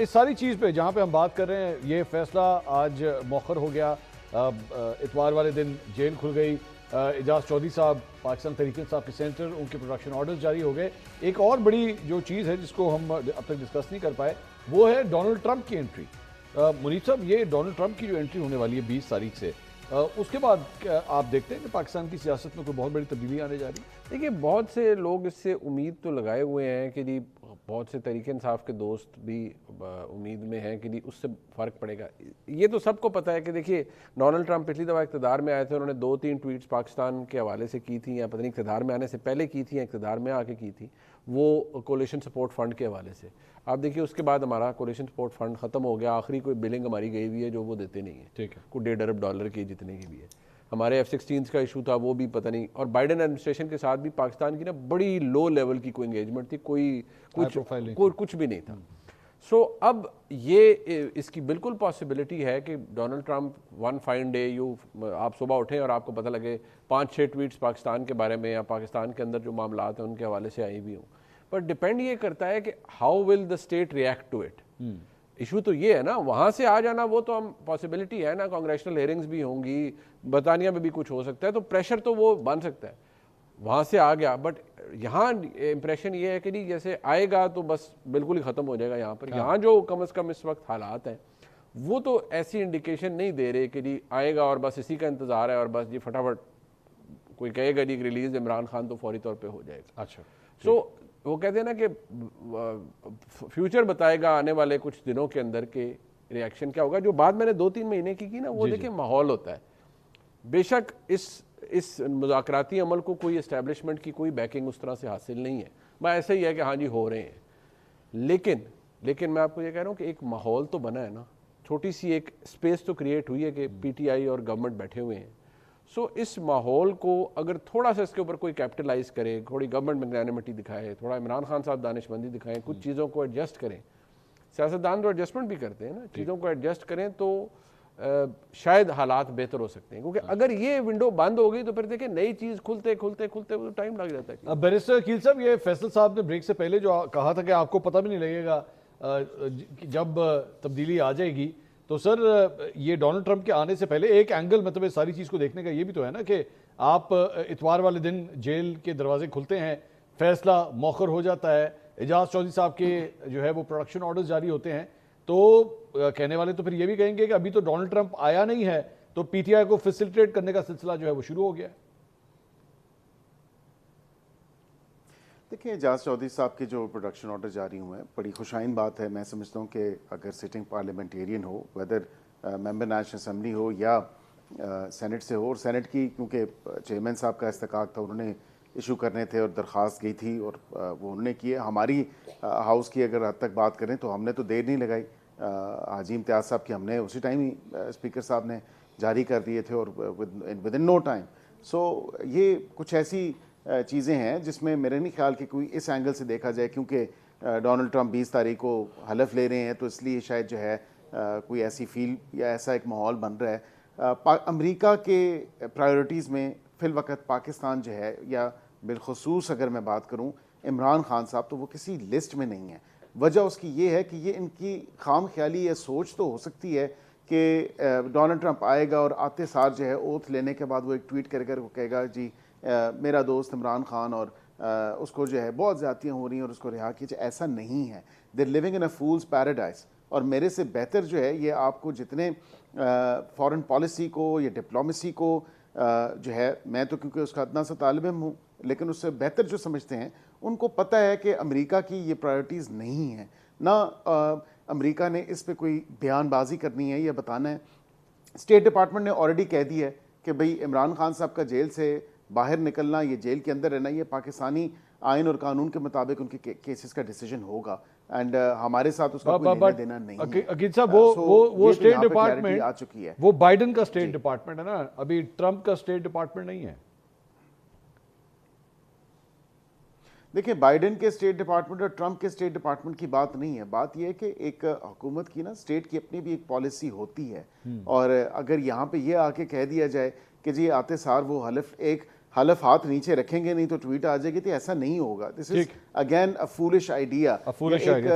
इस सारी चीज़ पे जहाँ पे हम बात कर रहे हैं, ये फैसला आज मौखर हो गया। इतवार वाले दिन जेल खुल गई। एजाज चौधरी साहब, पाकिस्तान तहरीक इंसाफ के सेंटर, उनके प्रोडक्शन ऑर्डर्स जारी हो गए। एक और बड़ी जो चीज़ है जिसको हम अब तक डिस्कस नहीं कर पाए, वो है डोनाल्ड ट्रंप की एंट्री। मुनीब साहब, ये डोनाल्ड ट्रंप की जो एंट्री होने वाली है 20 तारीख से, उसके बाद आप देखते हैं कि पाकिस्तान की सियासत में कोई बहुत बड़ी तब्दीली आने जा रही है? देखिए, बहुत से लोग इससे उम्मीद तो लगाए हुए हैं कि जी, बहुत से तहरीक इंसाफ के दोस्त भी उम्मीद में हैं कि जी उससे फ़र्क पड़ेगा। ये तो सबको पता है कि देखिए, डोनाल्ड ट्रंप पिछली दफ़ा इक़्तिदार में आए थे, उन्होंने 2-3 ट्वीट्स पाकिस्तान के हवाले से की थी, या पता नहीं इक़्तिदार में आने से पहले की थी या इक़्तिदार में आके की थी, वो कोलिशन सपोर्ट फ़ंड के हवाले से। आप देखिए, उसके बाद हमारा कोलिशन सपोर्ट फ़ंड ख़त्म हो गया। आखिरी कोई बिलिंग हमारी गई हुई है जो वो देते नहीं है, ठीक है, कोई $1.5 अरब डॉलर की जितने की भी है। हमारे F-16 का इशू था, वो भी पता नहीं। और बाइडेन एडमिनिस्ट्रेशन के साथ भी पाकिस्तान की ना बड़ी लो लेवल की कोई एंगेजमेंट थी, कोई कुछ भी नहीं था। सो अब ये इसकी बिल्कुल पॉसिबिलिटी है कि Donald Trump one fine day आप सुबह उठें और आपको पता लगे 5-6 ट्वीट्स पाकिस्तान के बारे में या पाकिस्तान के अंदर जो मामला हैं उनके हवाले से आई भी हों। पर डिपेंड ये करता है कि how will the state react to it. Issue तो ये है ना, वहाँ से आ जाना वो तो हम पॉसिबिलिटी है ना, कांग्रेशनल हेयरिंग्स भी होंगी, बरतानिया में भी कुछ हो सकता है, तो प्रेशर तो वो बन सकता है, वहाँ से आ गया। बट यहाँ इंप्रेशन ये है कि नहीं, जैसे आएगा तो बस बिल्कुल ही ख़त्म हो जाएगा यहाँ पर। यहाँ जो कम से कम इस वक्त हालात हैं वो तो ऐसी इंडिकेशन नहीं दे रहे कि जी आएगा और बस इसी का इंतज़ार है और बस जी फटाफट कोई कहेगा जी रिलीज़ इमरान खान तो फौरी तौर पर हो जाएगा। अच्छा, सो वो कहते हैं ना कि फ्यूचर बताएगा आने वाले कुछ दिनों के अंदर के रिएक्शन क्या होगा। जो बात मैंने 2-3 महीने की ना, वो देखिए माहौल होता है। बेशक इस मुज़ाकराती अमल को कोई एस्टेब्लिशमेंट की कोई बैकिंग उस तरह से हासिल नहीं है, मैं ऐसे ही है कि हाँ जी हो रहे हैं, लेकिन मैं आपको ये कह रहा हूँ कि एक माहौल तो बना है ना, छोटी सी एक स्पेस तो क्रिएट हुई है कि PTI और गवर्नमेंट बैठे हुए हैं। सो इस माहौल को अगर थोड़ा सा इसके ऊपर कोई कैपिटलाइज करे, थोड़ी गवर्नमेंट मैग्नानिमिटी दिखाए, थोड़ा इमरान खान साहब दानिशमंदी दिखाएं, कुछ चीज़ों को एडजस्ट करें। सियासतदान तो एडजस्टमेंट भी करते हैं ना, चीज़ों को एडजस्ट करें तो शायद हालात बेहतर हो सकते हैं। क्योंकि अगर ये विंडो बंद हो गई तो फिर देखिए नई चीज़ खुलते तो टाइम लग जाता है। अब बैरिस्टर अकील साहब, ये फैसल साहब ने ब्रेक से पहले जो कहा था कि आपको पता भी नहीं लगेगा जब तब्दीली आ जाएगी, तो सर ये डोनाल्ड ट्रंप के आने से पहले एक एंगल मतलब इस सारी चीज़ को देखने का ये भी तो है ना कि आप इतवार वाले दिन जेल के दरवाजे खुलते हैं, फैसला मौखर हो जाता है, एजाज चौधरी साहब के जो है वो प्रोडक्शन ऑर्डर्स जारी होते हैं, तो कहने वाले तो फिर ये भी कहेंगे कि अभी तो डोनाल्ड ट्रंप आया नहीं है, तो PTI को फैसिलिटेट करने का सिलसिला जो है वो शुरू हो गया है। देखिए, एजाज चौधरी साहब के जो प्रोडक्शन ऑर्डर जारी हुए हैं, बड़ी खुशाइन बात है। मैं समझता हूँ कि अगर सिटिंग पार्लियामेंटेरियन हो, वेदर मेंबर नेशनल असम्बली हो या सेनेट से हो, और सेनेट की क्योंकि चेयरमैन साहब का इस्तेकाक था, उन्होंने इशू करने थे और दरख्वास्त गई थी और वो उन्होंने किए। हमारी हाउस की अगर हद तक बात करें तो हमने तो देर नहीं लगाई, हाजी इम्तियाज़ साहब की हमने उसी टाइम ही स्पीकर साहब ने जारी कर दिए थे और विद इन नो टाइम। सो ये कुछ ऐसी चीज़ें हैं जिसमें मेरे नहीं ख्याल कि कोई इस एंगल से देखा जाए, क्योंकि डोनाल्ड ट्रंप 20 तारीख को हलफ ले रहे हैं, तो इसलिए शायद जो है कोई ऐसी फील या ऐसा एक माहौल बन रहा है। अमेरिका के प्रायोरिटीज़ में फ़िल वक़्त पाकिस्तान जो है, या बिलखसूस अगर मैं बात करूं इमरान खान साहब, तो वो किसी लिस्ट में नहीं है। वजह उसकी ये है कि ये इनकी खाम ख्याली या सोच तो हो सकती है कि डोनाल्ड ट्रंप आएगा और आते सार जो है ओथ लेने के बाद वो एक ट्वीट कर वो कहेगा जी मेरा दोस्त इमरान खान और उसको जो है बहुत ज़्यादतियाँ हो रही हैं और उसको रिहा कीजिए। ऐसा नहीं है। There living in a fool's paradise. और मेरे से बेहतर जो है ये आपको जितने फॉरेन पॉलिसी को या डिप्लोमेसी को जो है, मैं तो क्योंकि उसका अदना सा तालिब इल्म हूँ, लेकिन उससे बेहतर जो समझते हैं उनको पता है कि अमेरिका की ये प्रायोरिटीज़ नहीं है ना। अमेरिका ने इस पे कोई बयानबाजी करनी है या बताना है। स्टेट डिपार्टमेंट ने ऑलरेडी कह दिया है कि भाई इमरान खान साहब का जेल से बाहर निकलना, ये जेल के अंदर रहना, ये पाकिस्तानी आइन और कानून के मुताबिक उनके केसेस का डिसीजन होगा। एंड हमारे साथ उसका कोई लेना देना नहीं है। अकील साहब, वो स्टेट डिपार्टमेंट आ चुकी है, वो बाइडेन का स्टेट डिपार्टमेंट है ना, अभी ट्रंप का स्टेट डिपार्टमेंट नहीं है। देखिए, बाइडेन के स्टेट डिपार्टमेंट और ट्रंप के स्टेट डिपार्टमेंट की बात नहीं है। बात यह है कि एक हुकूमत की ना, स्टेट की अपनी भी एक पॉलिसी होती है। और अगर यहाँ पे ये आके कह दिया जाए कि जी आते सार वो हलफ हाथ नीचे रखेंगे नहीं तो ट्वीट आ जाएगी, तो ऐसा नहीं होगा। This is again a foolish idea. Thank you.